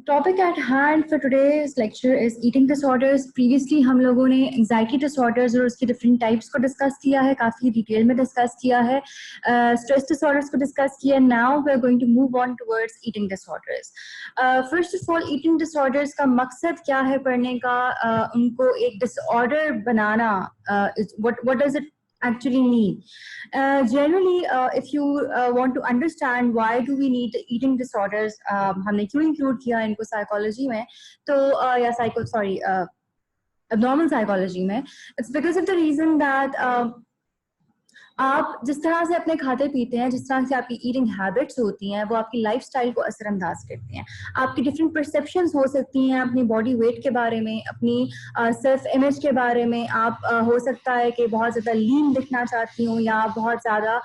Topic eight hand for today's lecture is eating disorders. Previously हम लोगों ने anxiety disorders और उसकी डिफरेंट टाइप्स को डिस्कस किया है, काफ़ी डिटेल में डिस्कस किया है। स्ट्रेस डिसऑर्डर्स को डिस्कस किया। Now we are going to move on towards eating disorders. First of all, eating disorders का मकसद क्या है पढ़ने का? उनको एक डिसऑर्डर बनाना, what does it actually mean? Generally, if you want to understand why do we need eating disorders, हमने क्यों इंक्लूड किया इनको साइकोलॉजी में, तो या abnormal psychology में, it's because of the reason that आप जिस तरह से अपने खाते पीते हैं, जिस तरह से आपकी ईटिंग हैबिट्स होती हैं, वो आपकी लाइफस्टाइल को असरअंदाज करती हैं। आपकी डिफरेंट परसेप्शंस हो सकती हैं अपनी बॉडी वेट के बारे में, अपनी सेल्फ इमेज के बारे में। आप हो सकता है कि बहुत ज़्यादा लीन दिखना चाहती हूँ, या आप बहुत ज़्यादा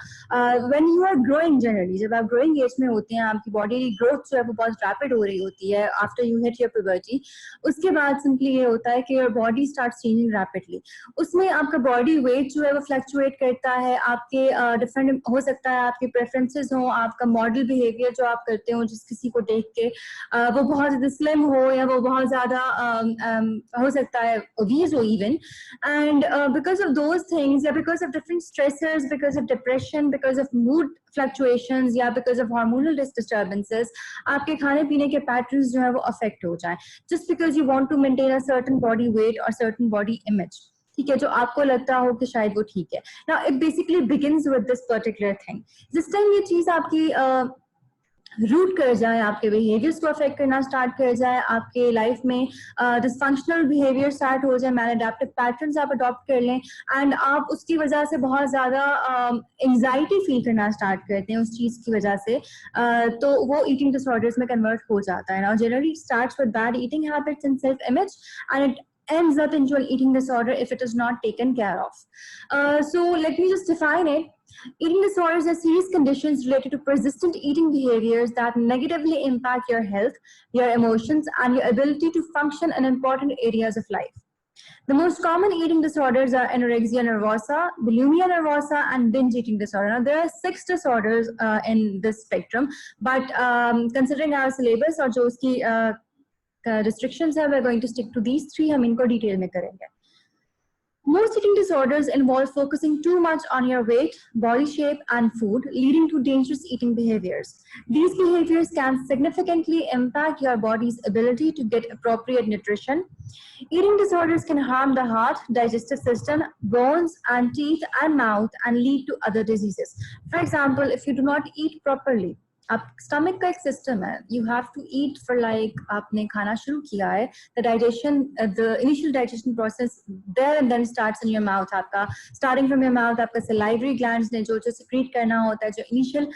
when you are growing, generally जब आप ग्रोइंग एज में होती हैं, आपकी बॉडी की ग्रोथ जो है वो बहुत रैपिड हो रही होती है after you hit your puberty. उसके बाद सिंपली ये होता है कि your body start changing rapidly. उसमें आपका बॉडी वेट जो है वो फ्लक्चुएट करता है। आपके डिफरेंट हो सकता है, आपके प्रेफरेंसेस हो, आपका मॉडल बिहेवियर जो आप करते हो जिस किसी को देख के, वो बहुत ज़्यादा स्लिम हो या वो बहुत ज़्यादा हो सकता है ओबीज हो even. And because of those things, या because of different stressors, because of depression, because of mood fluctuations, या बिकॉज ऑफ हार्मोनल डिस्टर्बेंसेस, आपके खाने पीने के पैटर्न्स जो है वो अफेक्ट हो जाए, just because you want to maintain a certain body weight और सर्टेन बॉडी इमेज, ठीक है, जो आपको लगता हो कि शायद वो ठीक है। Now it basically begins with this particular thing. जिस टाइम ये चीज आपकी रूट कर जाए, आपके बिहेवियर्स को अफेक्ट करना स्टार्ट कर जाए, आपके लाइफ में डिसफंक्शनल बिहेवियर स्टार्ट हो जाए, मैलअडैप्टिव पैटर्न्स आप अडॉप्ट कर लें, एंड आप उसकी वजह से बहुत ज़्यादा एंजाइटी फील करना स्टार्ट करते हैं उस चीज़ की वजह से, तो वो ईटिंग डिसऑर्डर्स में कन्वर्ट हो जाता है। Now generally starts with bad eating habits and self image, and it ends up into an eating disorder if it is not taken care of. So let me just define it. Eating disorders are serious conditions related to persistent eating behaviors that negatively impact your health, your emotions, and your ability to function in important areas of life. The most common eating disorders are anorexia nervosa, bulimia nervosa, and binge eating disorder. Now, there are 6 disorders in this spectrum, but considering our syllabus और जो उसकी restrictions है, we're going to stick to these 3. हम इनको detail में करेंगे। Most eating disorders involve focusing too much on your weight, body shape, and food, leading to dangerous eating behaviors. These behaviors can significantly impact your body's ability to get appropriate nutrition. Eating disorders can harm the heart, digestive system, bones, and teeth and mouth, and lead to other diseases. For example, if you do not eat properly, आप stomach का एक system है, you have to eat for like, आपने खाना शुरू किया है, the digestion, the initial digestion process there and then starts in your mouth. आपका स्टार्टिंग फ्रॉम योर माउथ, आपका सलाइवरी ग्लैंड्स ने जो सिक्रीट करना होता है, जो इनिशियल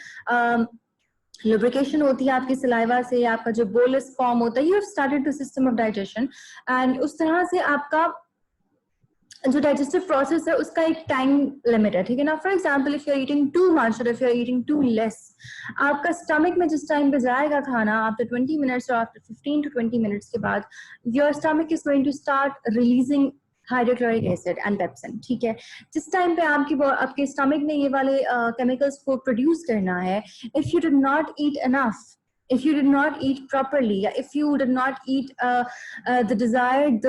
लुब्रिकेशन होती है आपकी सलाइवा से, आपका जो बोलस फॉर्म होता है, you have started the system of digestion, and उस तरह से आपका जो डाइजेस्टिव प्रोसेस है उसका एक टाइम लिमिट है, ठीक है ना। For example, if you are eating too much or if you are eating too less, आपका स्टमक में जिस टाइम पे जाएगा खाना, after 20 minutes or after 15 to 20 minutes के बाद, your stomach is going to start releasing hydrochloric acid and pepsin, ठीक है। जिस टाइम पे आपके स्टमक ने ये वाले केमिकल्स को प्रोड्यूस करना है, if you did not eat enough, if you did not eat properly, if you did not eat the desired,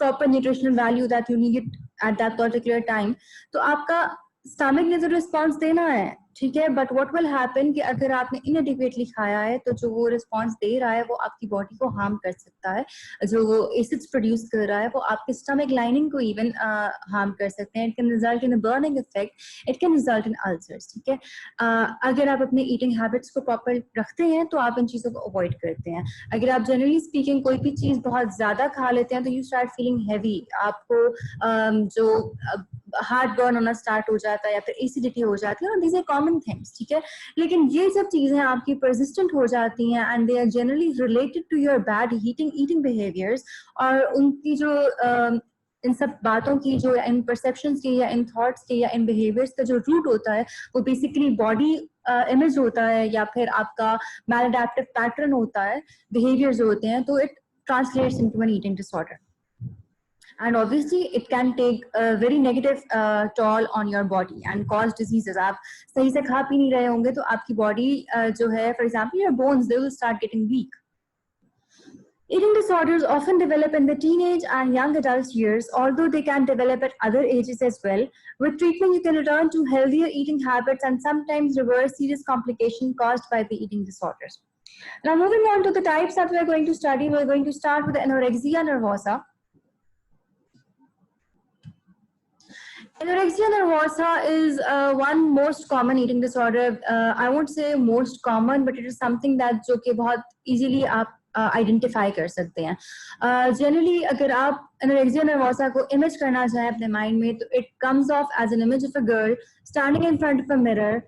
proper nutritional value that you needed at that particular time, तो आपका stomach ने तो response देना है, ठीक है, but what will happen कि अगर आपने इनएडिक्वेटली खाया है, तो जो वो रिस्पॉन्स दे रहा है वो आपकी बॉडी को हार्म कर सकता है। जो वो एसिड्स प्रोड्यूस कर रहा है वो आपके स्टमक लाइनिंग को इवन हार्म कर सकते हैं। It can result in a burning effect, it can result in ulcers, ठीक है। अगर आप अपने ईटिंग हैबिट्स को प्रॉपर रखते हैं तो आप इन चीज़ों को अवॉइड करते हैं। अगर आप जनरली स्पीकिंग कोई भी चीज़ बहुत ज़्यादा खा लेते हैं तो यू स्टार्ट फीलिंग हैवी, आपको जो हार्ट बर्न होना स्टार्ट हो जाता है या फिर एसिडिटी हो जाती है, दीज आर कॉमन थिंग्स, ठीक है। लेकिन ये सब चीजें आपकी परसिस्टेंट हो जाती हैं and they are generally related to your bad eating behaviours, और उनकी जो इन सब बातों की, जो इन परसेप्शंस की या इन थॉट्स की या इन बिहेवियर्स का जो रूट होता है, वो बेसिकली बॉडी इमेज होता है या फिर आपका मैलअडैप्टिव पैटर्न होता है, बिहेवियर्स होते हैं, तो it translates into an eating disorder. And obviously it can take a very negative toll on your body and cause diseases. आप सही से खा पी नहीं रहे होंगे तो आपकी बॉडी जो है, for example your bones, they will start getting weak, Eating disorders often develop in the teenage and young adult years, although they can develop at other ages as well. With treatment, you can return to healthier eating habits and sometimes reverse serious complications caused by the eating disorders. Now, moving on to the types that we are going to study, we're going to start with anorexia nervosa. Anorexia nervosa is one most common eating disorder. I won't say most common, but it is something that जो कि बहुत easily आप identify कर सकते हैं. Generally अगर आप anorexia nervosa को इमेज करना चाहें अपने माइंड में, तो it comes off as an image of a girl standing in front of a mirror,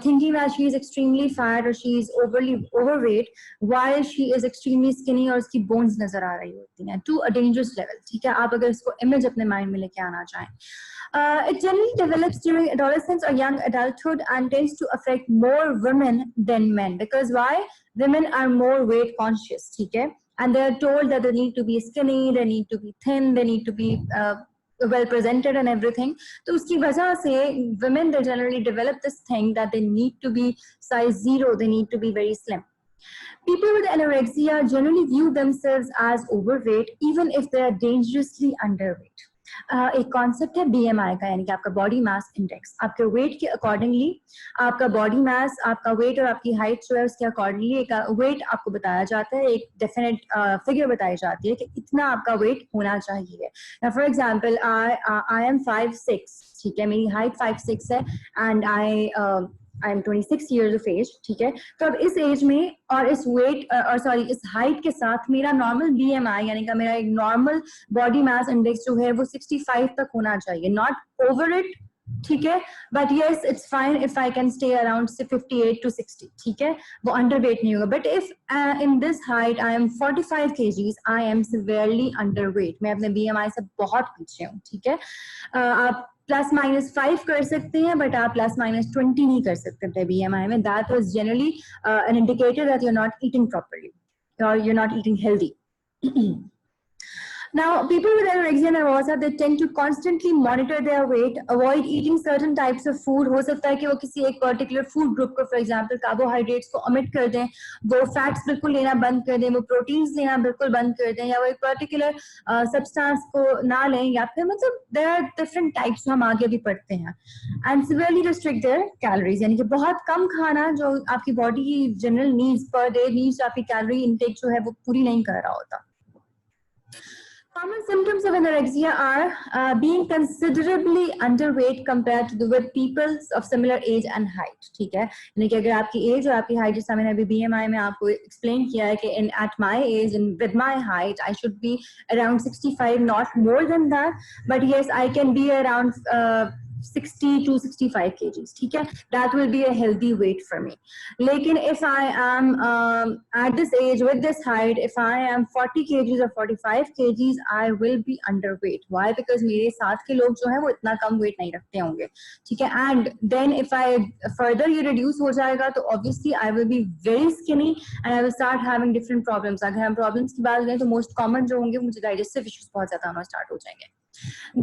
thinking that she is extremely fat or she is overweight while she is extremely skinny और उसकी bones नजर आ रही होती हैं to a dangerous level. ठीक है, आप अगर इसको image अपने mind में लेके आना चाहें. It generally develops during adolescence or young adulthood and tends to affect more women than men, because why? Women are more weight conscious, ठीक है, and they are told that they need to be skinny, they need to be thin, they need to be well presented and everything. तो उसकी वजह से women, they generally develop this thing that they need to be size 0, they need to be very slim. People with anorexia generally view themselves as overweight even if they are dangerously underweight. एक concept है BMI का, यानी कि आपका body mass index. आपके wait के accordingly आपका body mass, आपका वेट और आपकी हाइट जो है उसके अकॉर्डिंगली एक वेट आपको बताया जाता है, एक डेफिनेट फिगर बताई जाती है कि इतना आपका वेट होना चाहिए. फॉर एग्जाम्पल आई एम 5'6", ठीक है, मेरी हाइट 5'6" है and I am 26 years of age. ठीक है, तो अब इस एज में और इस वेट और सॉरी इस हाइट के साथ मेरा नॉर्मल BMI यानी कि मेरा एक नॉर्मल बॉडी मास इंडेक्स जो है वो 65 तक होना चाहिए, नॉट ओवर इट. ठीक है, but yes it's fine if I can stay around 58 to 60. ठीक है, वो अंडर वेट नहीं होगा. But if in this height I am 45 kgs, I am severely under weight, मैं अपने BMI से बहुत पीछे हूँ. ठीक है, आप +-5 कर सकते हैं, बट आप +-20 नहीं कर सकते अपने BMI में. That was generally an indicator that you're not eating properly or you're not eating healthy. Now, people with anorexia nervosa, they tend to constantly monitor their weight, avoid eating certain types of food. हो सकता है कि वो किसी एक particular food group को, for example, carbohydrates को omit कर दें, वो fats बिल्कुल लेना बंद कर दें, वो proteins लेना बिल्कुल बंद कर दें, या वो एक particular substance को ना लें, या फिर मतलब there are different types, हम आगे भी पढ़ते हैं. And severely restrict their calories, यानी कि बहुत कम खाना जो आपकी body की general needs per day needs, आपकी calorie intake जो है वो पूरी नहीं कर रहा होता. Common symptoms of anorexia are being considerably underweight compared to with people of similar age and height. ठीक है, यानी कि अगर आपकी एज और आपकी हाइट, जैसा मैंने अभी BMI में आपको एक्सप्लेन किया है कि at my age and with my height I should be around 65, not more than that. But yes, I can be around 60 to 65 kgs. ठीक है, that will be a healthy weight for me. लेकिन if I am at this age with this height, if I am 40 kgs or 45 kgs, I will be underweight. Why? Because मेरे साथ के लोग जो है वो इतना कम weight नहीं रखते होंगे. ठीक है, and then if I further ये reduce हो जाएगा तो obviously I will be very skinny and I will start having different problems. अगर हम problems की बात करें तो most common जो होंगे, मुझे digestive issues बहुत ज़्यादा होना start हो जाएंगे.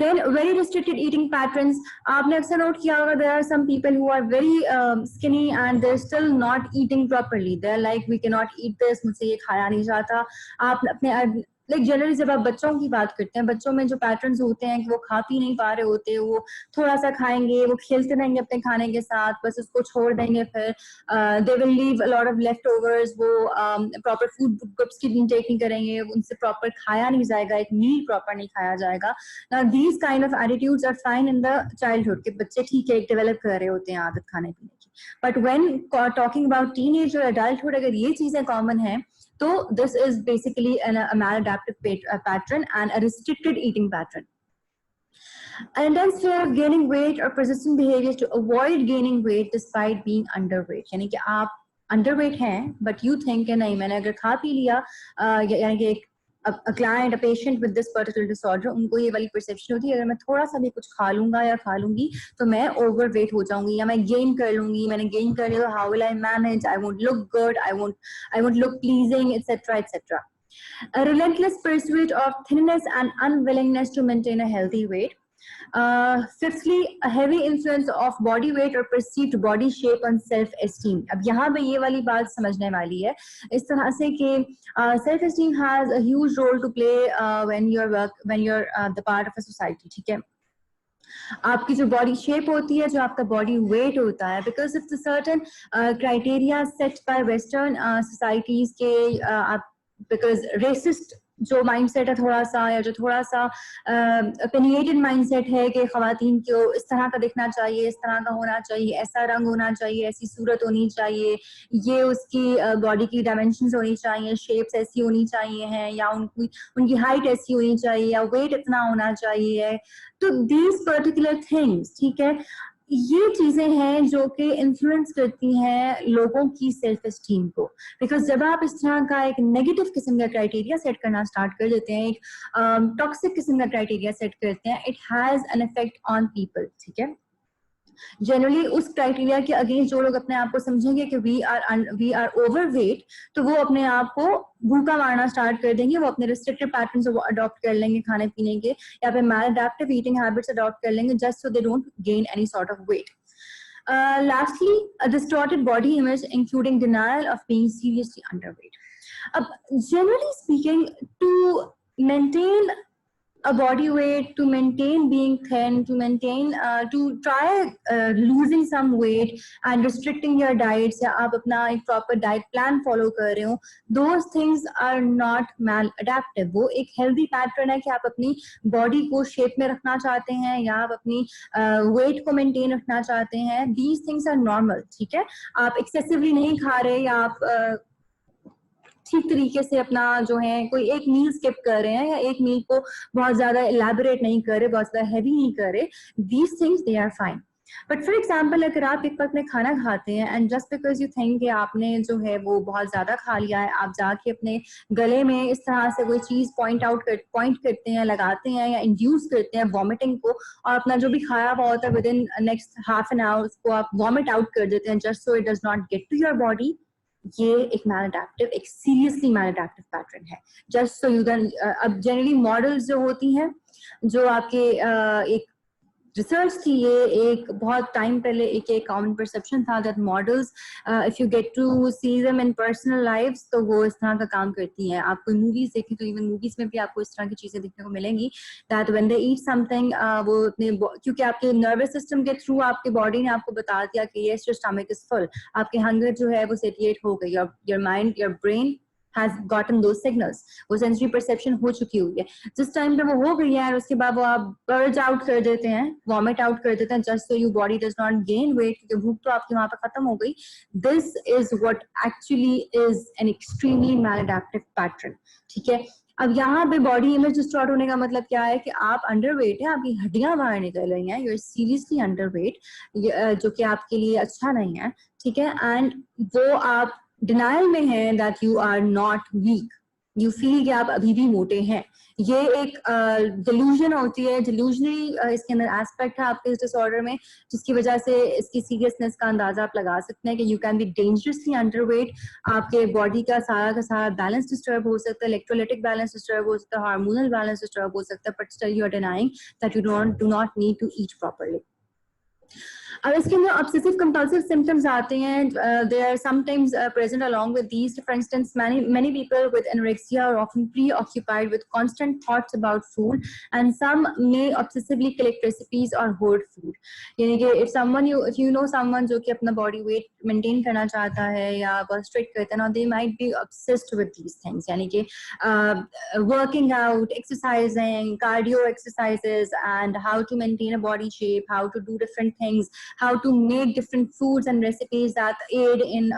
Then very restricted eating patterns. आपने अक्सर नोट किया होगा, there are some people who are very skinny and they're still not eating properly. They're like, we cannot eat this, मुझसे ये खाया नहीं जाता. आप अपने लाइक जनरली जब आप बच्चों की बात करते हैं, बच्चों में जो पैटर्न्स होते हैं कि वो खा पी नहीं पा रहे होते, वो थोड़ा सा खाएंगे, वो खेलते रहेंगे अपने खाने के साथ, बस उसको छोड़ देंगे, फिर they will leave a lot of left overs, वो प्रॉपर फूड ग्रुप्स की इंटेक नहीं करेंगे, उनसे प्रॉपर खाया नहीं जाएगा, एक मील प्रॉपर नहीं खाया जाएगा. These kind of attitudes are fine in the childhood, के बच्चे ठीक है डेवलप कर रहे होते हैं आदत खाने पीने की. But when talking about teenage और एडल्टहुड, अगर ये चीजें कॉमन है, so this is basically a maladaptive pattern and a restricted eating pattern. An intense fear of gaining weight or persistent behaviors to avoid gaining weight despite being underweight. यानी कि आप underweight हैं, but you think कि नहीं, मैंने अगर खा P लिया, यानी कि a client, a patient with this particular disorder, उनको ये वाली perception होती है, अगर मैं थोड़ा सा भी कुछ खा लूंगा या खा लूंगी तो मैं overweight हो जाऊंगी या मैं gain कर लूंगी. मैंने gain कर लिया तो how will I manage? I won't look good. I won't look pleasing, etc., etc. A relentless pursuit of thinness and unwillingness to maintain a healthy weight. Fifthly, heavy influence of body weight or perceived body shape on self esteem. अब यहाँ पे ये वाली बात समझने वाली है इस तरह से कि self esteem has a huge role to play when you are the part of a society, ठीक है। आपकी जो बॉडी शेप होती है, जो आपका बॉडी वेट होता है, because it's certain criteria set bye western societies के आप, बिकॉज रेसिस्ट जो माइंडसेट है थोड़ा सा, या जो थोड़ा सा ओपिनियटेड माइंडसेट है कि खवातीन को इस तरह का दिखना चाहिए, इस तरह का होना चाहिए, ऐसा रंग होना चाहिए, ऐसी सूरत होनी चाहिए, ये उसकी बॉडी की डायमेंशंस होनी चाहिए, शेप्स ऐसी होनी चाहिए हैं, या उनकी हाइट ऐसी होनी चाहिए, या वेट इतना होना चाहिए। तो दीज पर्टिकुलर थिंग्स, ठीक है, ये चीजें हैं जो कि इन्फ्लुएंस करती हैं लोगों की सेल्फ एस्टीम को। बिकॉज जब आप इस तरह का एक नेगेटिव किस्म का क्राइटेरिया सेट करना स्टार्ट कर देते हैं, एक टॉक्सिक किस्म का क्राइटेरिया सेट करते हैं, it has an effect on people, ठीक है। जनरली उस क्राइटेरिया के अगेंस्ट जो लोग अपने आप को समझेंगे कि वी आर ओवरवेट, तो वो अपने आप को भूखा मारना स्टार्ट कर देंगे, वो अपने रिस्ट्रिक्टेड पैटर्न्स को अडॉप्ट कर लेंगे खाने पीने के, या फिर मैलएडैप्टिव ईटिंग हैबिट्स अडॉप्ट कर लेंगे just so they don't gain any sort of weight. Lastly, a distorted body image, including denial of being seriously underweight. Generally speaking, to maintain a body weight, to maintain being thin, to try losing some weight and restricting your diets, या आप अपना एक proper diet plan follow कर रहे हो, those things are not maladaptive. वो एक healthy pattern है कि आप अपनी body को shape में रखना चाहते हैं, या आप अपनी weight को maintain रखना चाहते हैं. These things are normal, ठीक है. आप excessively नहीं खा रहे, या आप ठीक तरीके से अपना जो है कोई एक मील स्किप कर रहे हैं, या एक मील को बहुत ज्यादा इलेबोरेट नहीं कर रहे, बहुत ज्यादा हैवी नहीं कर रहे, these things they are fine. But for example, अगर आप एक वक्त में खाना खाते हैं and just because you think कि आपने जो है वो बहुत ज्यादा खा लिया है, आप जाके अपने गले में इस तरह से कोई चीज पॉइंट करते हैं, लगाते हैं, या इंड्यूस करते हैं वॉमिटिंग को, और अपना जो भी खाया हुआ होता है within next half an hour उसको आप वॉमिट आउट कर देते हैं just so it does not get to your body. ये एक मैलअडैप्टिव, एक सीरियसली मैलअडैप्टिव पैटर्न है. जस्ट सो यू कैन, अब जनरली मॉडल्स जो होती हैं, जो आपके एक रिसर्च थी, ये एक बहुत टाइम पहले एक कॉमन परसेप्शन था that models if you get to see them in personal lives, तो वो इस तरह का काम करती हैं. आप कोई मूवीज देखें तो इवन मूवीज में भी आपको इस तरह की चीजें देखने को मिलेंगी that when they eat something, वो अपने, क्योंकि आपके नर्वस सिस्टम के थ्रू आपके बॉडी ने आपको बता दिया कि yes your stomach is full, आपके हंगर जो है वो सेटिएट हो गई, your mind, your brain has gotten those signals, वो सेंसरी परसेप्शन हो चुकी हुई है. जिस टाइम पे वो हो गई है, उसके बाद वो आप बर्ज आउट कर देते हैं, वॉमिट आउट कर देते हैं just so your body does not gain weight, क्योंकि भूख तो आपकी वहां पर खत्म हो गई. This is what actually is an extremely maladaptive pattern, ठीक है. अब यहाँ पे बॉडी इमेज डिस्टॉर्ट होने का मतलब क्या है कि आप अंडरवेट हैं, आपकी हड्डियां बाहर निकल रही हैं, यू आर सीरियसली अंडरवेट, जो कि आपके लिए अच्छा नहीं है, ठीक है. एंड वो आप डिनायल में है that you are not weak, you feel कि आप अभी भी मोटे हैं. ये एक डिल्यूजन होती है, डिल्यूजनरी इसके अंदर एस्पेक्ट है आपके इस डिसऑर्डर में, जिसकी वजह से इसकी सीरियसनेस का अंदाजा आप लगा सकते हैं कि you can be dangerously underweight. आपके बॉडी का सारा बैलेंस डिस्टर्ब हो सकता है, इलेक्ट्रोलाइटिक बैलेंस डिस्टर्ब हो सकता है, हार्मोनल बैलेंस डिस्टर्ब हो सकता है, but still you are denying that you do not need to eat properly. अब इसके अंदर ऑब्सेसिव कंपल्सिव सिम्टम्स आते हैं. They are sometimes present along with these. For instance, many people with anorexia are often preoccupied with constant thoughts about food, and some may obsessively collect recipes or hoard food. यानी कि if you know someone जो कि अपना body weight maintain करना चाहता है या बहुत strict करता है ना, they might be obsessed with these things. यानी कि working out, exercising, cardio exercises, and how to maintain a body shape, how to do different things, how to make different foods and recipes that aid in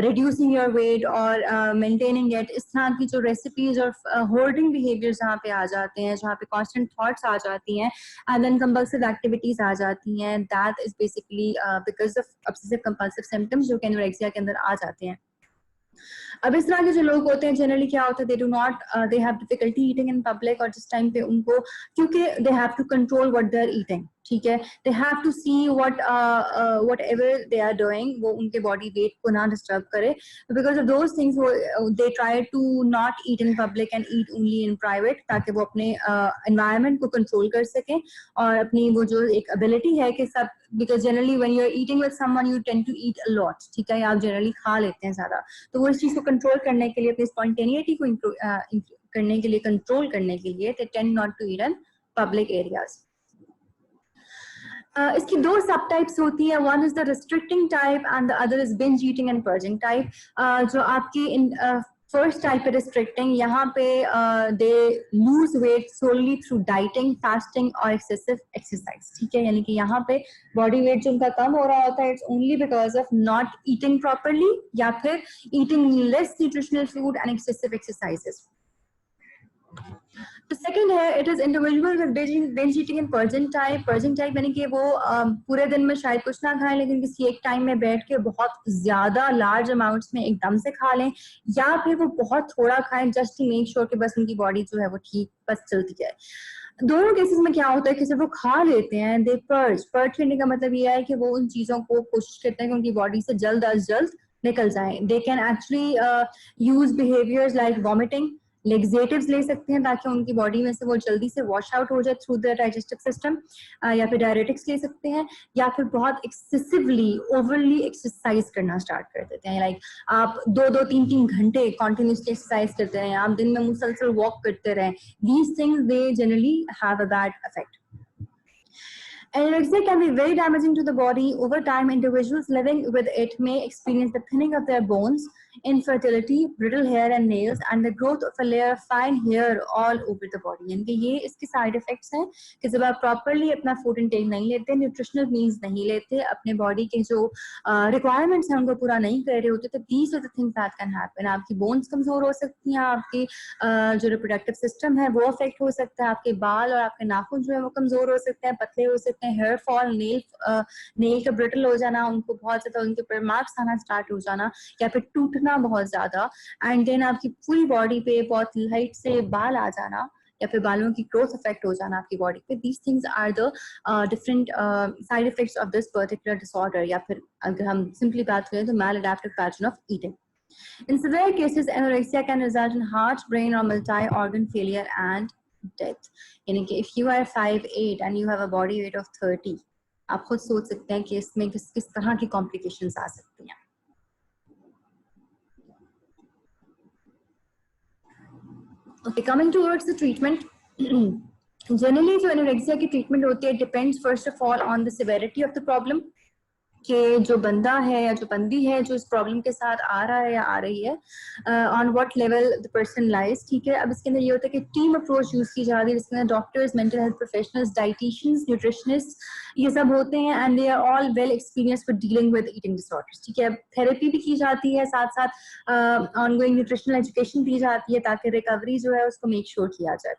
reducing your weight or maintaining it. इस तरह की जो recipes और hoarding behaviors यहाँ पे आ जाते हैं, जहाँ पे constant thoughts आ जाती हैं, and then compulsive activities आ जाती हैं, that is basically because of obsessive compulsive symptoms जो कि anorexia के अंदर आ जाते हैं. अब इस तरह के जो लोग होते हैं, जनरली क्या होता है, they have difficulty eating in public, और जिस टाइम पे उनको, क्योंकि they have to control what they are eating, ठीक है, they have to see whatever they are doing, वो उनके बॉडी वेट को ना डिस्टर्ब करे, because of those things they try to not eat in public and eat only in private, ताकि वो अपने एनवायरनमेंट को कंट्रोल कर सकें और अपनी वो जो एक एबिलिटी है कि सब, because generally when you are eating with someone you tend to eat a lot, ठीक है, आप जनरली खा लेते हैं ज्यादा, तो वो इस चीज को कंट्रोल करने के लिए, अपनी स्पॉन्टेनिटी को करने के लिए, कंट्रोल करने के लिए, they tend not to eat in public areas. इसकी दो सब टाइप्स होती है, one is the restricting type and the other is binge eating and purging type. जो आपकी इन फर्स्ट टाइप है रिस्ट्रिक्टिंग, यहाँ पे they lose weight solely through dieting, fasting और एक्सेसिव एक्सरसाइज, ठीक है, यानी कि यहाँ पे बॉडी वेट जो उनका कम हो रहा होता है, it's only because of not eating properly या फिर eating less nutritional food and excessive exercises. तो सेकंड है, it is individual with binge eating and purging type. Purging type यानी कि वो पूरे दिन में शायद कुछ ना खाएं, लेकिन किसी एक टाइम में बैठ के बहुत ज्यादा लार्ज अमाउंट्स में एकदम से खा लें, या फिर वो बहुत थोड़ा खाएं जस्ट टू मेक श्योर कि बस उनकी बॉडी जो है वो ठीक बस चलती जाए। दोनों केसेस में क्या होता है कि जब वो खा लेते हैं, दे पर्ज करने का मतलब ये है कि वो उन चीजों को कोशिश करते हैं कि उनकी बॉडी से जल्द अज जल्द निकल जाए। They can actually use behaviours like vomiting, laxatives ले सकते हैं ताकि उनकी बॉडी में से वो जल्दी से वॉश आउट हो जाए थ्रू द डाइजेस्टिव सिस्टम, या फिर डायरेटिक्स ले सकते हैं, या फिर बहुत एक्सेसिवली ओवरली एक्सरसाइज करना स्टार्ट कर देते हैं। लाइक आप 2-2, 3-3 घंटे कॉन्टिन्यूसली एक्सरसाइज करते रहे, आप दिन में मुसलसल वॉक करते रहे, these things they generally have a bad effect. Anorexia can be very damaging to the body. Over time, individuals living with it may experience the thinning of their bones, infertility, brittle hair and nails, and the growth of a layer of fine hair all over the body. यानी कि ये इसके side effects हैं कि जब आप properly अपना food intake नहीं लेते, न्यूट्रिशनल मील्स नहीं लेते, अपने बॉडी के जो रिक्वायरमेंट्स हैं उनको पूरा नहीं कर रहे होते, तो these are the things that can happen. आपकी बोन्स कमजोर हो सकती हैं, आपकी जो रिप्रोडक्टिव सिस्टम है वो अफेक्ट हो सकता है, आपके बाल और आपके नाखून जो है वो कमजोर हो सकते हैं, पतले हो सकते हैं, हेयर फॉल, नेल का ब्रिटल हो जाना, उनको बहुत ज्यादा उनके ऊपर मार्क्स आना स्टार्ट हो जाना, या फिर टूटना बहुत ज्यादा, एंड देन आपकी पूरी बॉडी पे बहुत लाइट से बाल आ जाना, या फिर बालों की ग्रोथ इफेक्ट हो जाना आपकी बॉडी पे। These things are the different side effects of this particular disorder, या फिर अगर हम सिंपली बात करें तो maladaptive pattern of eating. In severe cases, anorexia can result in heart, brain, or multi-organ failure and death. यानी कि if you are 5'8" and you have a body weight of 30, आप खुद सोच सकते हैं कि इसमें किस तरह की complications आ सकती हैं। Okay, coming towards the treatment. Generally, जो anorexia की treatment होती है, depends first of all on the severity of the problem. कि जो बंदा है या जो बंदी है जो इस प्रॉब्लम के साथ आ रहा है या आ रही है, on what level the person lies, ठीक है। अब इसके अंदर ये होता है कि टीम अप्रोच यूज की जा रही है, जिसके अंदर doctors, mental health professionals, dieticians, nutritionist, ये सब होते हैं, and they are all well experience for dealing with eating disorders, ठीक है। थेरेपी भी की जाती है, साथ साथ ऑनगोइंग न्यूट्रिशनल एजुकेशन दी जाती है ताकि रिकवरी जो है उसको मेक श्योर किया जाए।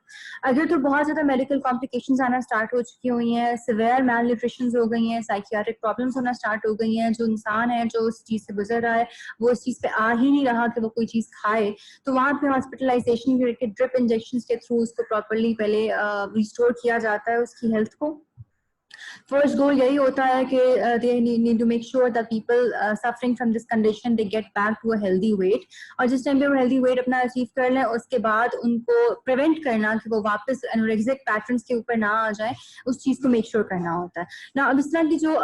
अगर तो बहुत ज्यादा मेडिकल कॉम्प्लिकेशंस आना स्टार्ट हो चुकी हुई हैं, सिवियर मैल न्यूट्रिशन हो गई हैं, साइकियाट्रिक प्रॉब्लम्स होना स्टार्ट हो गई हैं, जो इंसान है जो उस चीज से गुजर रहा है वो इस चीज पे आ ही नहीं रहा कि वो कोई चीज खाए, तो वहां पे हॉस्पिटलाइजेशन के ड्रिप इंजेक्शंस के थ्रू उसको प्रॉपर्ली पहले रिस्टोर किया जाता है उसकी हेल्थ को। फर्स्ट गोल यही होता है कि they need to make sure that people suffering from this condition they get back to a healthy weight, और जिस टाइम पे वो हेल्दी वेट अपना अचीव कर लें उसके बाद उनको प्रिवेंट करना कि वो वापस एनोरेक्सिक पैटर्न्स के ऊपर ना आ जाए, उस चीज को मेक श्योर करना होता है ना। अब इस तरह की जो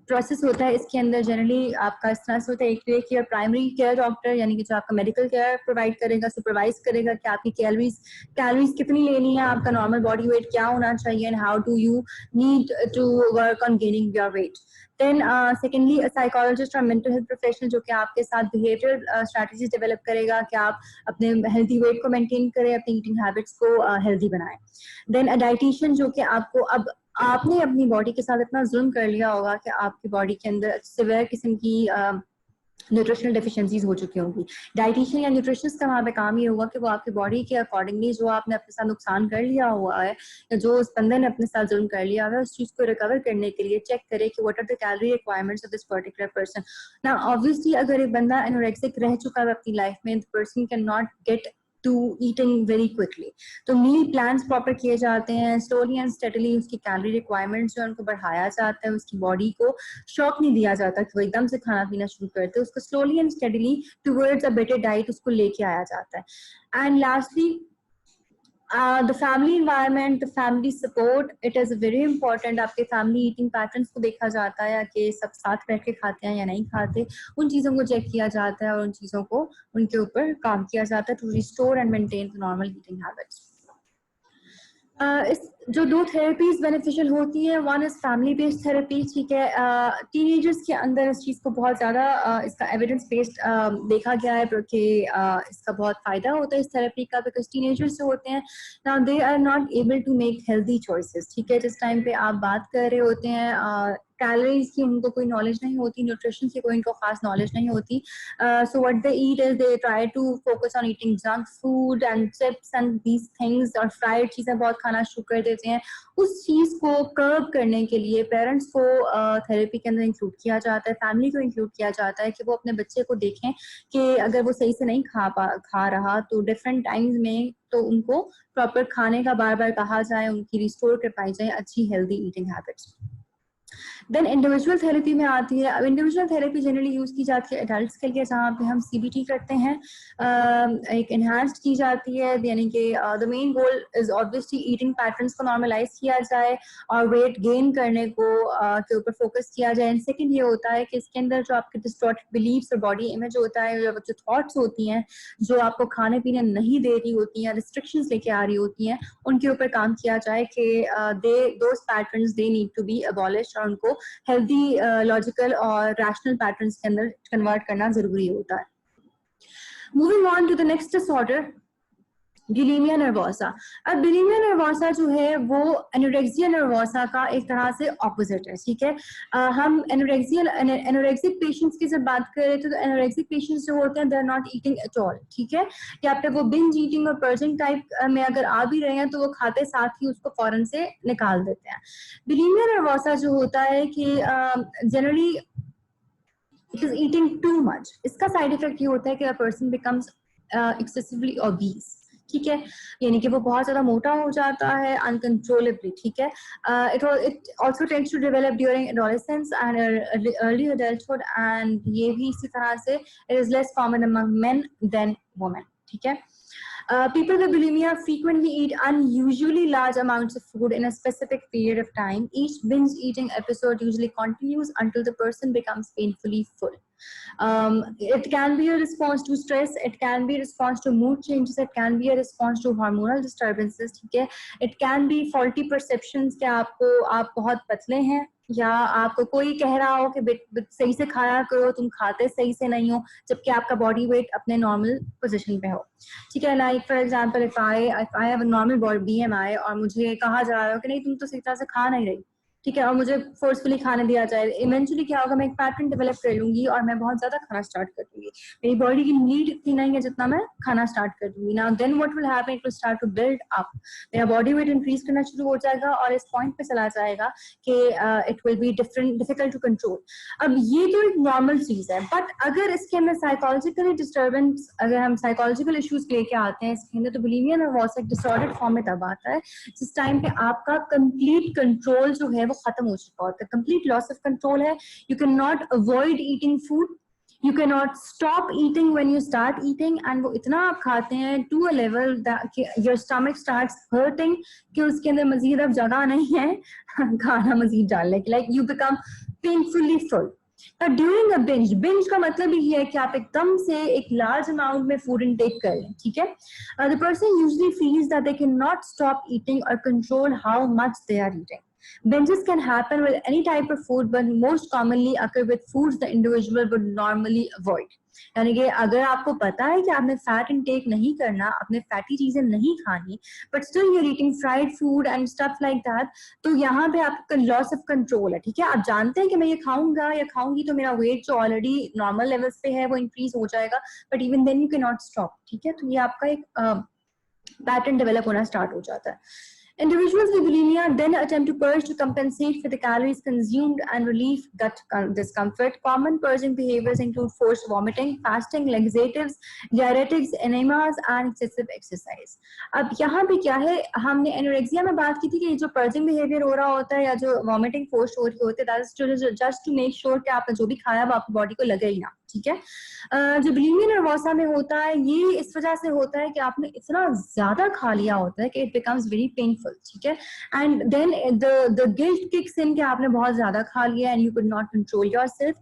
प्रोसेस होता है इसके अंदर जनरली आपका इस तरह से होता है, एक केयर प्राइमरी केयर डॉक्टर यानी कि जो आपका मेडिकल केयर प्रोवाइड करेगा, सुपरवाइज करेगा कि आपकी कैलोरीज कितनी लेनी है, आपका नॉर्मल बॉडी वेट क्या होना चाहिए, and how do you need to work on gaining your weight. Then secondly psychologist और मेंटल हेल्थ प्रोफेशनल जो कि आपके साथ बिहेवियर स्ट्रैटेजीज डेवलप करेगा कि आप अपने हेल्दी वेट को मेंटेन करें, अपनी ईटिंग हैबिट्स को हेल्दी बनाएं। देन अ डाइटिशियन जो कि आपको, अब आपने अपनी बॉडी के साथ इतना जुल्म कर लिया होगा कि आपकी बॉडी के अंदर सिवियर किस्म की न्यूट्रिशनल डेफिशिएंसीज हो चुकी होंगी। डाइटिशियन या न्यूट्रिशनिस्ट का वहाँ पे काम ये होगा कि वो आपकी बॉडी के अकॉर्डिंगली जो आपने अपने साथ नुकसान कर लिया हुआ है या जो उस बंदे ने अपने साथ जुल्म कर लिया है उस चीज को रिकवर करने के लिए चेक करे कि what are the calorie requirements of this particular person. ना ऑब्वियसली अगर एक बंदा एनोरेक्सिक रह चुका है अपनी लाइफ में, the person can not get to eating very quickly. तो मील प्लान्स प्रॉपर किए जाते हैं, स्लोली एंड स्टेडली उसकी कैलोरी रिक्वायरमेंट्स जो है उनको बढ़ाया जाता है, उसकी बॉडी को शॉक नहीं दिया जाता कि वो एकदम से खाना पीना शुरू करते, उसको slowly and steadily towards a better diet उसको लेके आया जाता है। And lastly the family environment, the family support, it is very important। आपके family eating patterns को देखा जाता है कि सब साथ बैठ के खाते हैं या नहीं खाते, उन चीज़ों को चेक किया जाता है और उन चीज़ों को उनके ऊपर काम किया जाता है to restore and maintain the normal eating habits। इस जो दो थेरेपीज बेनिफिशियल होती हैं, one is family based therapy, ठीक है। टीनेजर्स के अंदर इस चीज़ को बहुत ज़्यादा इसका एविडेंस बेस्ड देखा गया है कि इसका बहुत फ़ायदा होता है इस थेरेपी का, बिकॉज टीनेजर्स जो होते हैं now they are not able to make healthy choices, ठीक है। जिस टाइम पे आप बात कर रहे होते हैं कैलोरीज की उनको कोई नॉलेज नहीं होती, न्यूट्रिशन की कोई इनको खास नॉलेज नहीं होती, so what they eat is they try to focus on eating junk food and chips and these things, और फ्राइड चीज़ें बहुत खाना शुरू कर देते हैं। उस चीज़ को कर्ब करने के लिए पेरेंट्स को थेरेपी के अंदर इंक्लूड किया जाता है, फैमिली को इंक्लूड किया जाता है कि वो अपने बच्चे को देखें कि अगर वो सही से नहीं खा रहा तो डिफरेंट टाइम्स में तो उनको प्रॉपर खाने का बार बार कहा जाए, उनकी रिस्टोर कर पाई जाए अच्छी healthy eating habits. Then individual therapy में आती है। अब इंडिविजुअल थेरेपी जनरली यूज की जाती है एडल्ट्स के लिए, जहाँ पे हम सीबीटी करते हैं, एक एनहांस्ड की जाती है, यानी कि the main goal is obviously eating patterns को नॉर्मलाइज किया जाए और वेट गेन करने को के ऊपर फोकस किया जाए। एंड सेकंड ये होता है कि इसके अंदर जो आपके डिस्टॉर्टेड बिलीव्स और बॉडी इमेज होता है, जो थॉट्स होती हैं जो आपको खाने पीने नहीं दे रही होती हैं, रिस्ट्रिक्शंस लेके आ रही होती हैं, उनके ऊपर काम किया जाए कि those patterns they need to be abolished और उनको हेल्दी लॉजिकल और रैशनल पैटर्न्स के अंदर कन्वर्ट करना जरूरी होता है। Moving on to the next disorder, bulimia nervosa. अब बुलिमिया नर्वोसा जो है वो एनोरेक्सिया नर्वोसा का एक तरह से ऑपोजिट है, ठीक है। हम एनोरेक्सिक पेशेंट्स की जब बात करें तो एनोरेक्सिक पेशेंट्स जो होते हैं they are not eating at all, ठीक है। या पे वो बिंज ईटिंग और पर्जिंग टाइप में अगर आ भी रहे हैं तो वो खाते साथ ही उसको फौरन से निकाल देते हैं। बुलिमिया नर्वोसा जो होता है कि generally it is eating too much. इसका साइड इफेक्ट ये होता है कि a person becomes excessively obese, ठीक है, यानी कि वो बहुत ज्यादा मोटा हो जाता है अनकंट्रोलेबली, ठीक है। It also tends to develop during adolescence and early adulthood, and ये भी इसी तरह से it is less common among men than women, ठीक है। People with bulimia frequently eat unusually large amounts of food in a specific period of time. Each binge eating episode usually continues until the person becomes painfully full. It can be a response to stress, it can be a response to mood changes, it can be a response to hormonal disturbances, ठीक है। It can be faulty perceptions कि आप बहुत पतले हैं, या आपको कोई कह रहा हो कि सही से खाया करो, तुम खाते सही से नहीं हो, जबकि आपका बॉडी वेट अपने नॉर्मल पोजीशन पे हो, ठीक है। Like for example if I have a normal body BMI और मुझे कहा जा रहा है कि नहीं तुम तो सही तरह से खा नहीं रही, ठीक है, और मुझे फोर्सफुली खाने दिया जाए, इवेंचुअली क्या होगा, मैं एक पैटर्न डेवलप कर लूंगी और मैं बहुत ज्यादा खाना स्टार्ट कर दूंगी। मेरी बॉडी की नीड इतनी नहीं है जितना मैं खाना स्टार्ट कर दूंगी। Now then what will happen, it will start to build up, मेरा बॉडी वेट इंक्रीज करना शुरू हो जाएगा और इस पॉइंट पे चला जाएगा कि it will be difficult to control. अब ये तो एक नॉर्मल चीज है, बट अगर इसके अंदर साइकोलॉजिकली डिस्टर्बेंस, अगर हम साइकोलॉजिकल इश्यूज लेके आते हैं इसके अंदर, तो बुलिमिया नर्वोसा एक डिसऑर्डर्ड फॉर्म में तब आता है जिस टाइम पे आपका कंप्लीट कंट्रोल जो है वो खत्म हो चुका होता है, कंप्लीट लॉस ऑफ कंट्रोल है। You can not avoid eating food, you cannot stop eating when you start eating, and वो इतना आप खाते हैं to a level that your stomach starts hurting कि उसके अंदर मजीद अब जगह नहीं है खाना मजीद डालने की, like you become painfully full. Now during a binge का मतलब ये है कि आप एकदम से एक लार्ज अमाउंट में फूड इनटेक कर लें, ठीक है। The person usually feels that they cannot stop eating or control how much they are eating. Binges can happen with any type of food, but most commonly occur with foods the individual would normally avoid. यानी कि अगर आपको पता है कि आपने fat intake नहीं करना, आपने फैटी चीजें नहीं खानी, but still you are eating fried food and stuff like that, तो यहाँ पे आपका लॉस ऑफ कंट्रोल है, ठीक है। आप जानते हैं कि मैं ये खाऊंगा या खाऊंगी तो मेरा वेट जो ऑलरेडी नॉर्मल लेवल्स पे है वो इंक्रीज हो जाएगा, but even then you can not stop, ठीक है। तो ये आपका एक पैटर्न डेवलप होना स्टार्ट हो जाता है। Individuals with bulimia then attempt to purge to compensate for the calories consumed and relieve gut discomfort. Common purging behaviors include forced vomiting, fasting, laxatives, diuretics, enemas, and excessive exercise. अब यहाँ पे क्या है, हमने anorexia में बात की थी कि जो पर्जिंग बिहेवियर हो रहा होता है या जो वॉमिटिंग फोर्स हो रही होती है, जस्ट टू मेक श्योर कि आपने जो भी खाया वो आपकी बॉडी को लगे ही ना, ठीक है। जो बुलिमिया नर्वोसा में होता है ये इस वजह से होता है कि आपने इतना ज्यादा खा लिया होता है कि इट बिकम्स वेरी पेनफुल, ठीक है। And then the guilt kicks in कि आपने बहुत ज्यादा खा लिया and you could not control yourself.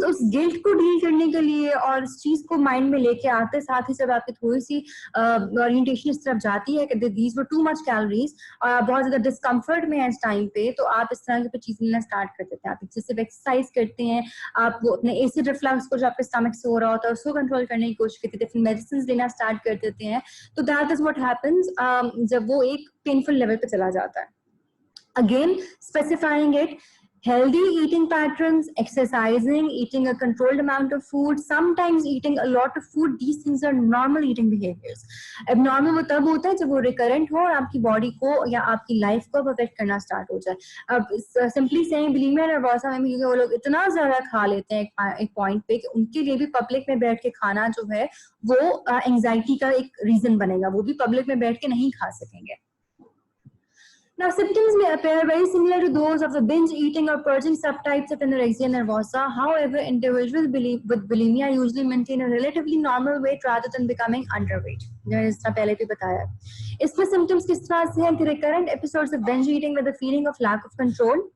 उस गिल्ट को डील करने के लिए और इस चीज को माइंड में लेके आते साथ ही जब आपकी थोड़ी सी ओरिएंटेशन इस तरफ जाती है कि these were too much calories और आप बहुत ज्यादा डिस्कम्फर्ट में हैं इस टाइम पे, तो आप इस तरह की चीजें लेना स्टार्ट कर देते हैं। आप एक्सेसिव एक्सरसाइज करते हैं, आप वो अपने एसिड रिफ्लक्स को जो आपके स्टमक से हो रहा होता है उसको कंट्रोल करने की कोशिश करते हैं, डिफरेंट मेडिसिन लेना स्टार्ट कर देते हैं। तो दैट इज व्हाट हैपेंस जब वो एक पेनफुल लेवल पे चला जाता है। Again, specifying it, healthy eating patterns, exercising, eating a controlled amount of food, sometimes eating a lot of food, these things are normal eating behaviors. Abnormal वो तब होता है जब वो recurrent हो और आपकी body को या आपकी life को affect करना start हो जाए। अब simply saying bulimia nervosa में भी वो लोग इतना ज़्यादा खा लेते हैं एक point पे कि उनके लिए भी public में बैठ के खाना जो है वो anxiety का एक reason बनेगा, वो भी public में बैठ के नहीं खा सकेंगे। Now, symptoms may appear very similar to those of the binge eating or purging subtypes of anorexia nervosa. However, individuals with bulimia usually maintain a relatively normal weight rather than becoming underweight. जैसा पहले भी बताया। इसमें symptoms किस तरह से हैं कि recurrent episodes of binge eating with a feeling of lack of control,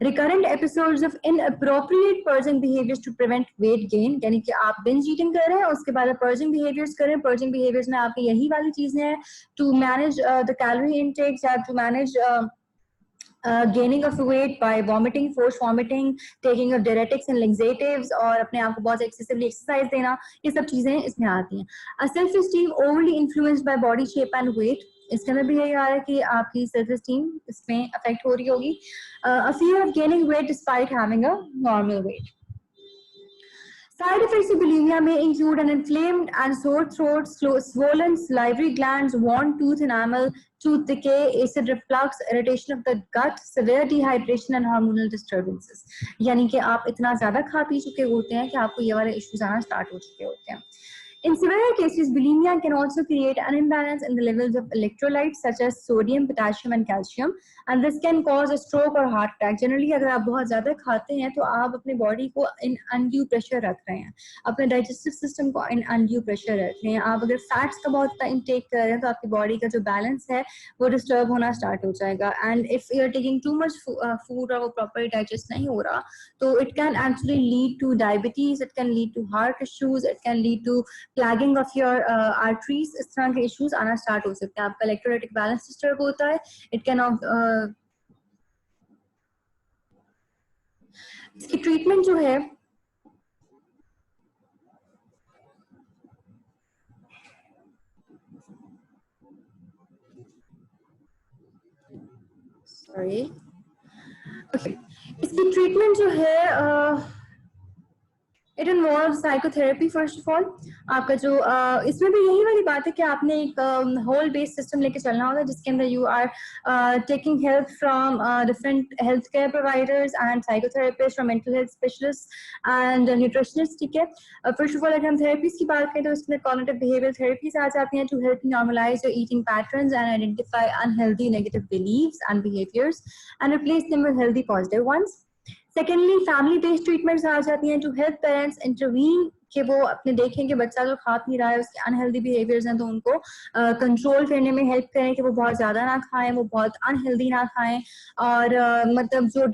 recurrent episodes of inappropriate purging behaviors to prevent weight gain, यानी कि आप binge eating कर रहे हैं उसके बाद आप purging behaviors कर रहे हैं, purging behaviors में आपकी यही वाली चीजें हैं to manage the calorie intake या to manage gaining of weight by vomiting, forced vomiting, taking of diuretics and laxatives और अपने आप को बहुत excessively exercise देना, ये सब चीजें इसमें आती हैं। A self-esteem overly influenced by body shape and weight, इसके अंदर भी यही आ रहा है कि आपकी सेल्फ एस्टीम इसमें अफेक्ट हो रही होगी। A fear of gaining weight despite having a normal weight. Side effects of bulimia may include an inflamed and sore throat, swollen salivary glands, worn tooth enamel, tooth decay, acid reflux, irritation of the gut, severe dehydration and hormonal disturbances. यानी कि आप इतना ज़्यादा खा P चुके होते हैं कि आपको ये वाले इश्यूज आना स्टार्ट हो चुके होते हैं। In severe cases, bulimia can also create an imbalance in the levels of electrolytes such as sodium, potassium, and calcium, and this can cause a stroke or heart attack. Generally, अगर आप बहुत ज़्यादा खाते हैं तो आप अपने बॉडी को in undue pressure रख रहे हैं, अपने digestive system को in undue pressure रख रहे हैं। आप अगर fats का बहुत intake कर रहे हैं तो आपकी बॉडी का जो balance है वो disturb होना start हो जाएगा। And if you are taking too much food और वो properly digest नहीं हो रहा, तो it can actually lead to diabetes, it can lead to heart issues, it can lead to plugging of your arteries, इस तरह के इश्यूज आना स्टार्ट हो सकते हैं। आपका इलेक्ट्रोलाइटिक बैलेंस डिस्टर्ब होता है, इट कैन इसकी ट्रीटमेंट जो है इसकी ट्रीटमेंट जो है it involve psychotherapy first of all. आपका जो इसमें भी यही वाली बात है कि आपने एक होल बेस्ड सिस्टम लेके चलना होगा जिसके अंदर you are taking help from different health care providers and psychotherapist from mental health specialist and nutritionist, ठीक है। फर्स्ट ऑफ ऑल अगर हम थेरेपीज की बात करें तो इसमें कॉग्निटिव बिहेवियर थेरेपीज आ जाती हैं to help normalise your eating patterns and identify unhealthy negative beliefs and behaviours and replace them with healthy positive ones. Secondly, family-based treatments आ जाती हैं to help parents intervene कि वो अपने देखें कि बच्चा जो खा पी रहा है उसके अनहेल्दी बिहेवियर्स हैं तो उनको कंट्रोल करने में हेल्प करें कि वो बहुत ज़्यादा ना खाएं, वो बहुत अनहेल्दी ना खाएं और मतलब जो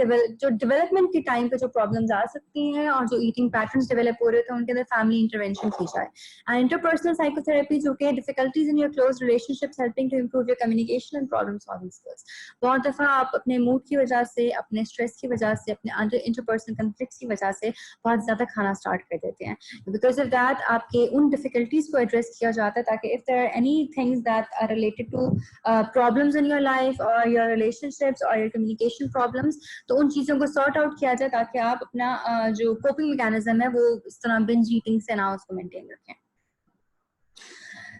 डेवलपमेंट के टाइम पे जो प्रॉब्लम्स आ सकती हैं और जो ईटिंग पैटर्न्स डेवलप हो रहे थे उनके अंदर फैमिली इंटरवेंशन की जाए। एंड इंटरपर्सनल साइकोथेरेपी जो कि difficulties in your close relationships helping to improve your communication and problem solving skills. बहुत दफ़ा आप अपने मूड की वजह से, अपने स्ट्रेस की वजह से, अपने इंटरपर्सनल कन्फ्लिक्ट्स की वजह से बहुत ज़्यादा खाना स्टार्ट कर देते हैं। Because of that, आपके उन difficulties को address किया जाता है ताकि if there are any things that are related to problems in your life or your relationships or your communication problems, तो उन चीज़ों को sort out किया जाए ताकि आप अपना जो coping mechanism है वो इस तरह binge eating से ना उसको maintain रखें।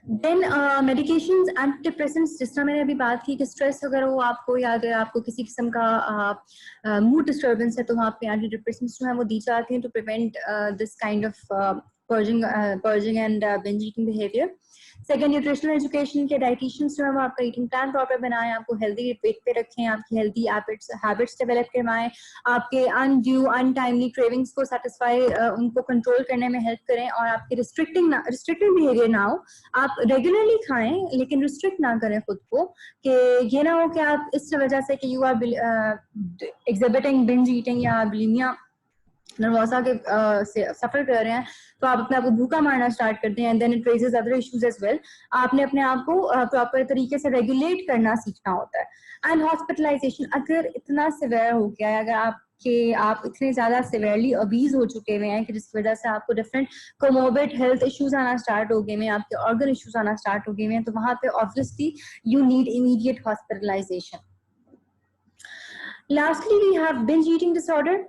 देन मेडिकेशंस, एंटीडिप्रेसेंट्स, जिस तरह मैंने अभी बात की कि स्ट्रेस अगर हो आपको या अगर आपको किसी किस्म का मूड डिस्टर्बेंस है तो वहाँ पे एंटीडिप्रेसेंट्स जो है वो दी जाती हैं to prevent this kind of purging and binge eating behaviour. Second, nutritional education के डाइटिशियंस जो है वो आपका ईटिंग प्लान प्रॉपर बनाएं, आपको हेल्दी वेट पे रखें, आपकी हेल्दी हैबिट्स डेवलप करवाएं, आपके अनड्यू अनटाइमली क्रेविंग्स को सेटिस्फाई उनको कंट्रोल करने में हेल्प करें, और आपके रिस्ट्रिक्टिंग बिहेवियर ना हो। आप रेगुलरली खाएं लेकिन रिस्ट्रिक्ट ना करें खुद को, कि ये ना हो कि आप इस वजह से कि you are exhibiting binge eating या बुलिमिया नर्वोसा के से सफर कर रहे हैं तो आप अपने आप को भूखा मारना स्टार्ट करते हैं, and then it raises other issues as well. आपने अपने आप को प्रॉपर तरीके से रेगुलेट करना सीखना होता है। एंड हॉस्पिटलाइजेशन, अगर इतना सिवियर हो गया है, अगर आप इतने ज्यादा सिवियरली अबीज हो चुके हुए हैं कि जिसकी वजह से आपको डिफरेंट कोमोर्बिड हेल्थ इश्यूज आना स्टार्ट हो गए हैं, आपके ऑर्गन इश्यूज आना स्टार्ट हो गए हैं, तो वहां पे obviously you need immediate hospitalisation. Lastly we have binge eating disorder.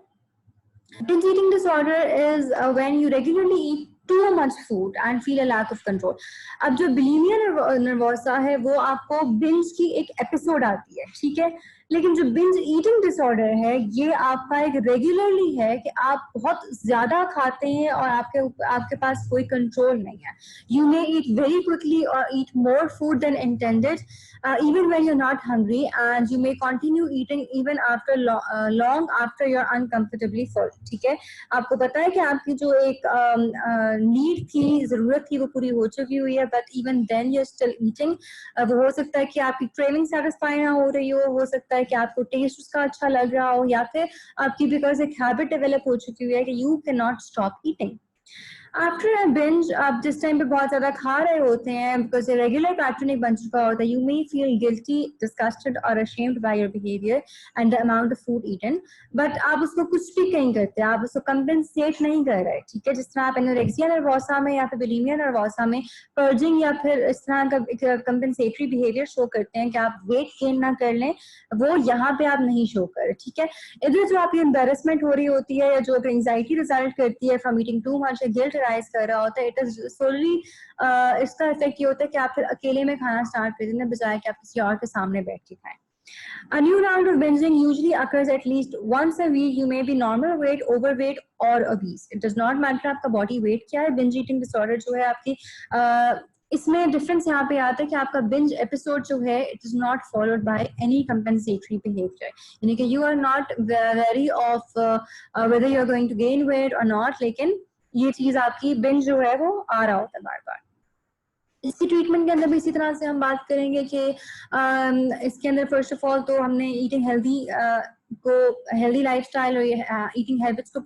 Binge eating disorder is when you regularly eat too much food and feel a lack of control. अब जो bulimia nervosa है वो आपको binge की एक episode आती है, ठीक है, लेकिन जो binge eating disorder है ये आपका एक रेगुलरली है कि आप बहुत ज्यादा खाते हैं और आपके पास कोई कंट्रोल नहीं है। You may eat very quickly or eat more food than intended, even when you're not hungry, and you may continue eating even after long after you're uncomfortably full, ठीक है। आपको पता है कि आपकी जो एक नीड थी, जरूरत थी, वो पूरी हो चुकी हुई है, but even then you are still eating. वो हो सकता है कि आपकी क्रेविंग सेटिस्फाई ना हो रही हो सकता है कि आपको टेस्ट उसका अच्छा लग रहा हो, या फिर आपकी बिकॉज एक हैबिट डेवलप हो चुकी हुई है कि you can not stop eating. After a binge, आप जिस टाइम पे बहुत ज्यादा खा रहे होते हैं, बिकॉज रेगुलर पैटर्न एक बन चुका होता है, you may feel guilty, disgusted or ashamed by your behaviour and the amount of food eaten, but आप उसको कुछ भी नहीं करते, आप उसको कंपेंसेट नहीं कर रहे, ठीक है। जिस तरह आप एनोरेक्सिया नर्वोसा में या फिर बुलिमिया नर्वोसा में पर्जिंग या फिर इस तरह का कंपेंसेटरी बिहेवियर शो करते हैं कि आप वेट गेन ना कर लें, वो यहाँ पे आप नहीं शो कर, ठीक है। इधर जो आपकी एम्बेरसमेंट हो रही होती है या जो एंजाइटी रिजल्ट करती है from eating too much, guilt rise कर रहा होता है, इट इज सोलली इसका इफेक्ट ये होता है कि आप फिर अकेले में खाना स्टार्ट कर देते हैं बजाय कि आप किसी और के सामने बैठ के खाएं। A new round of binging usually occurs at least once a week. You may be normal weight, overweight or obese. It does not matter आपका body weight क्या है। Binge eating disorder जो है आपकी इसमें डिफरेंस यहाँ पे आता है कि आपका बिंज एपिसोड जो है it is not followed by any compensatory behaviour, यानी कि you are not wary of whether you are going to gain weight और नॉट, लेकिन ये चीज आपकी बिंज जो है वो आ रहा होता है बार बार। इसकी ट्रीटमेंट के अंदर भी इसी तरह से हम बात करेंगे कि इसके अंदर फर्स्ट ऑफ ऑल तो हमने ईटिंग हेल्दी लाइफस्टाइल और ईटिंग हैबिट्स को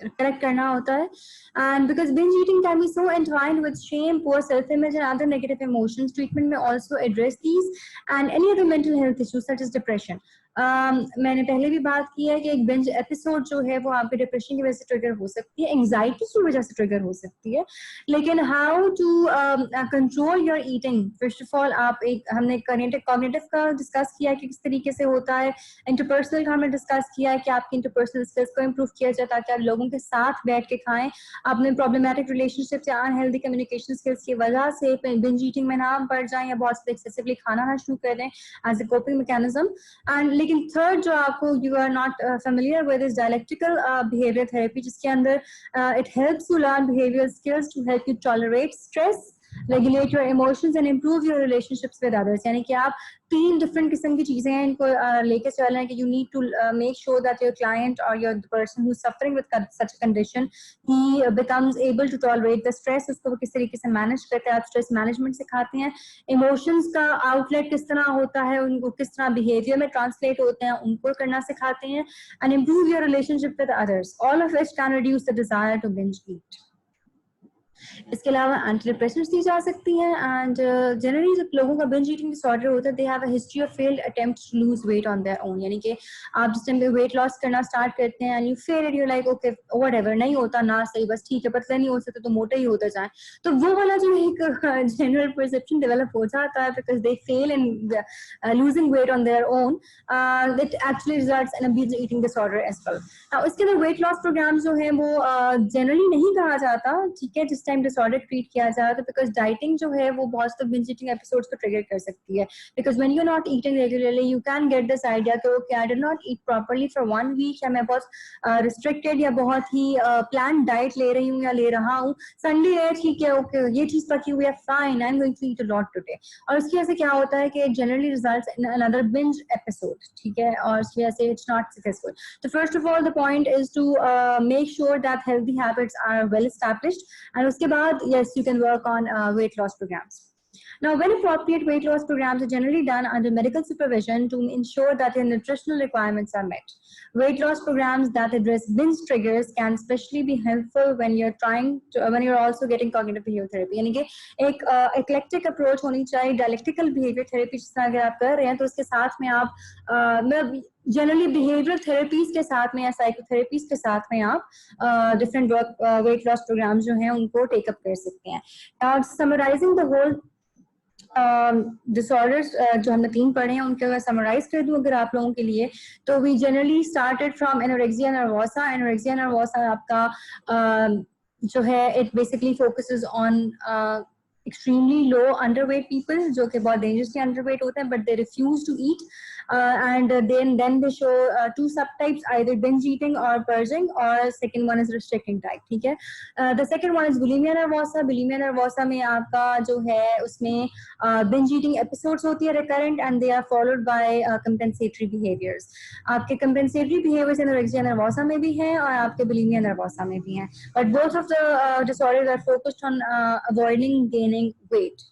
करेक्ट करना होता है। And because binge eating can be so entwined with shame, poor self image and other negative emotions, treatment में also address these and any other mental health issues such as depression. मैंने पहले भी बात की है कि एक बिंज एपिसोड जो है वो आपके डिप्रेशन की वजह से ट्रिगर हो सकती है, एंजाइटी की वजह से ट्रिगर हो सकती है, लेकिन how to control your eating, first of all हमने कॉग्निटिव का डिस्कस किया कि किस तरीके से होता है, इंटरपर्सनल का हमने डिस्कस किया है कि आपकी इंटरपर्सनल स्किल्स को इम्प्रूव किया जाए ताकि आप लोगों के साथ बैठ के खाएं, आपने प्रॉब्लमैटिक रिलेशनशिप या अनहेल्दी कम्युनिकेशन स्किल्स की वजह से बिंज ईटिंग में ना पड़ जाए या बहुत एक्सेसिवली खाना ना शुरू कर दें as a coping mechanism. And लेकिन थर्ड जो आपको you are not familiar with is dialectical behaviour therapy, जिसके अंदर it helps you learn behaviour skills to help you tolerate stress, regulate your emotions and improve your relationships with others. यानी कि आप 3 different किस्म की चीजें हैं, इनको लेके चल रहे हैं कि you need to make sure that your client or your person who is suffering with such a condition he becomes able to tolerate the stress, उसको वो किस तरीके से मैनेज करते हैं, आप स्ट्रेस मैनेजमेंट सिखाते हैं, इमोशंस का आउटलेट किस तरह होता है, उनको किस तरह बिहेवियर में ट्रांसलेट होते हैं उनको करना सिखाते हैं, and improve your relationship with others, all of which can reduce the desire to binge eat. इसके अलावा एंटी डिप्रेसेंट्स दी जा सकती हैं, एंड जनरली जब लोगों का बिंज ईटिंग डिसऑर्डर होता है they have a history of failed attempts to lose weight on their own, यानी कि आप जिस टाइम पे वेट लॉस करना स्टार्ट करते हैं and you fail it, you like okay whatever, नहीं होता ना सही, बस ठीक है, पतला नहीं हो सकता तो मोटा ही होता जाए, तो वो वाला जो एक जनरल परसेप्शन डेवलप हो जाता है because they fail in losing weight on their own, that actually results in a binge eating disorder as well. इसके अंदर वेट लॉस प्रोग्राम जो है वो जनरली नहीं कहा जाता, ठीक है, जिस टाइम डिसऑर्डर ट्रीट किया जाए तो बिकॉज डाइटिंग जो है वो बहुत से बिंज ईटिंग एपिसोड्स को ट्रिगर कर सकती है, because when you are not eating regularly you can get this idea कि okay I did not eat properly for 1 week, या मैं बहुत रिस्ट्रिक्टेड या बहुत ही प्लान डाइट ले रही हूँ या ले रहा हूँ, संडे है ठीक है ओके ये चीज पकी हुई है fine I am going to eat a lot today, और उसकी वजह से क्या होता है कि generally results in another binge episode, ठीक है, और उसकी वजह से इट्स नॉट सक्सेसफुल. तो first of all the point is to make sure that healthy habits are well established, and उसके बाद yes you can work on weight loss programs. Now, when appropriate weight loss programs are generally done under medical supervision to ensure that your nutritional requirements are met. Weight loss programs that address binge triggers can especially be helpful when you're when you're also getting cognitive behavior therapy. यानी कि एक eclectic approach होनी चाहिए, dialectical behavior therapy जिस तरह अगर आप कर रहे हैं तो उसके साथ में आप जनरली बिहेवियरल थेरेपीज के साथ में या साइकोथेरेपीज के साथ में आप डिफरेंट वेट लॉस प्रोग्राम जो हैं उनको टेकअप कर सकते हैं. Now, summarising the whole disorders जो हमने 3 पढ़े हैं उनके अगर समराइज कर दूं अगर आप लोगों के लिए, तो we generally started from anorexia nervosa. Anorexia nervosa आपका जो है it basically focuses on extremely low underweight people जो कि बहुत dangerously underweight होते हैं but they refuse to eat, and then they show 2 subtypes, either binge eating or purging, or second one is restricting type, ठीक है. The second one is bulimia nervosa. bulimia nervosa में आपका जो है उसमें binge eating episodes होती है recurrent and they are followed by compensatory behaviors. आपके compensatory behaviors anorexia nervosa में भी हैं और आपके bulimia nervosa में भी हैं, but both of the disorders are focused on avoiding gaining weight.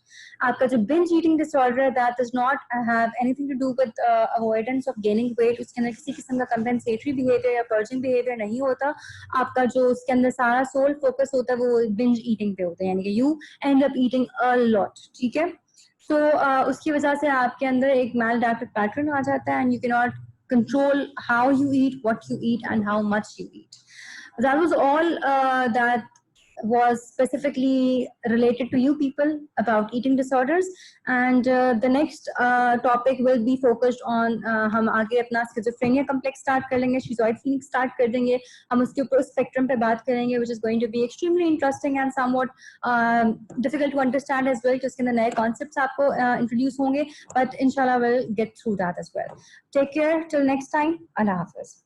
आपका जो binge eating disorder है that does not have anything to do with avoidance of gaining weight. उसके अंदर किसी किस्म का compensatory behavior या purging behavior नहीं होता. आपका जो उसके अंदर सारा sole focus होता है वो binge eating पे होता है, यानी कि you end up eating a lot, ठीक है. So उसकी वजह से आपके अंदर एक maladaptive pattern आ जाता है and you cannot control how you eat, what you eat and how much you eat. That was all that was specifically related to you people about eating disorders, and the next topic will be focused on हम आगे अपना schizophrenia complex start कर लेंगे, schizoid phoenix start कर देंगे, हम उसके ऊपर spectrum पे बात करेंगे which is going to be extremely interesting and somewhat difficult to understand as well, जिसके अंदर नए concepts आपको introduce होंगे, but inshallah we'll get through that as well. Take care till next time. Allah Hafiz.